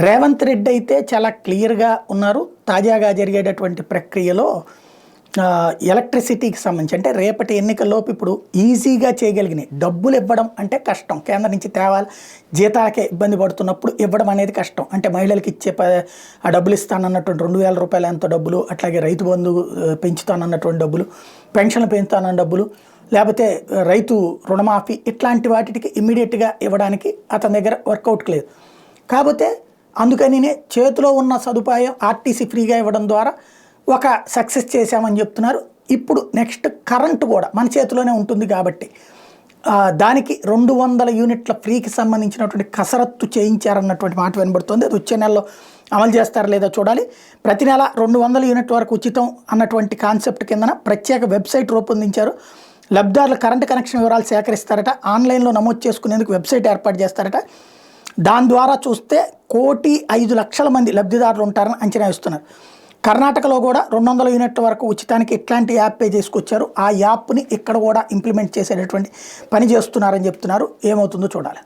రేవంత్ రెడ్డి అయితే చాలా క్లియర్‌గా ఉన్నారు. తాజాగా జరిగేటటువంటి ప్రక్రియలో ఎలక్ట్రిసిటీకి సంబంధించి అంటే రేపటి ఎన్నికల్లోపు ఇప్పుడు ఈజీగా చేయగలిగినయి. డబ్బులు ఇవ్వడం అంటే కష్టం. కేంద్రం నుంచి తేవాలి. జీతాలకే ఇబ్బంది పడుతున్నప్పుడు ఇవ్వడం అనేది కష్టం. అంటే మహిళలకు ఇచ్చే ఆ డబ్బులు ఇస్తానన్నటువంటి రూ. 2,000 ఎంతో డబ్బులు, అట్లాగే రైతు బంధు పెంచుతానన్నటువంటి డబ్బులు, పెన్షన్లు పెంచుతానన్న డబ్బులు, లేకపోతే రైతు రుణమాఫీ ఇట్లాంటి వాటికి ఇమ్మీడియట్‌గా ఇవ్వడానికి అతని దగ్గర వర్కౌట్‌కి లేదు. కాకపోతే అందుకనినే చేతిలో ఉన్న సదుపాయం ఆర్టీసీ ఫ్రీగా ఇవ్వడం ద్వారా ఒక సక్సెస్ చేశామని చెప్తున్నారు. ఇప్పుడు నెక్స్ట్ కరెంటు కూడా మన చేతిలోనే ఉంటుంది కాబట్టి దానికి 200 యూనిట్ల ఫ్రీకి సంబంధించినటువంటి కసరత్తు చేయించారన్నటువంటి మాట వినబడుతుంది. అది వచ్చే నెలలో అమలు చేస్తారా లేదా చూడాలి. ప్రతి నెల 200 యూనిట్ వరకు ఉచితం అన్నటువంటి కాన్సెప్ట్ కిందన ప్రత్యేక వెబ్సైట్ రూపొందించారు. లబ్ధిదారులు కరెంటు కనెక్షన్ వివరాలు సేకరిస్తారట. ఆన్లైన్లో నమోదు చేసుకునేందుకు వెబ్సైట్ ఏర్పాటు చేస్తారట. దాని ద్వారా చూస్తే 1,05,00,000 మంది లబ్ధిదారులు ఉంటారని అంచనా వేస్తున్నారు. కర్ణాటకలో కూడా 200 యూనిట్ల వరకు ఉచితానికి ఇట్లాంటి యాప్ చేసుకొచ్చారు. ఆ యాప్ని ఇక్కడ కూడా ఇంప్లిమెంట్ చేసేటటువంటి పని చేస్తున్నారని చెప్తున్నారు. ఏమవుతుందో చూడాలి.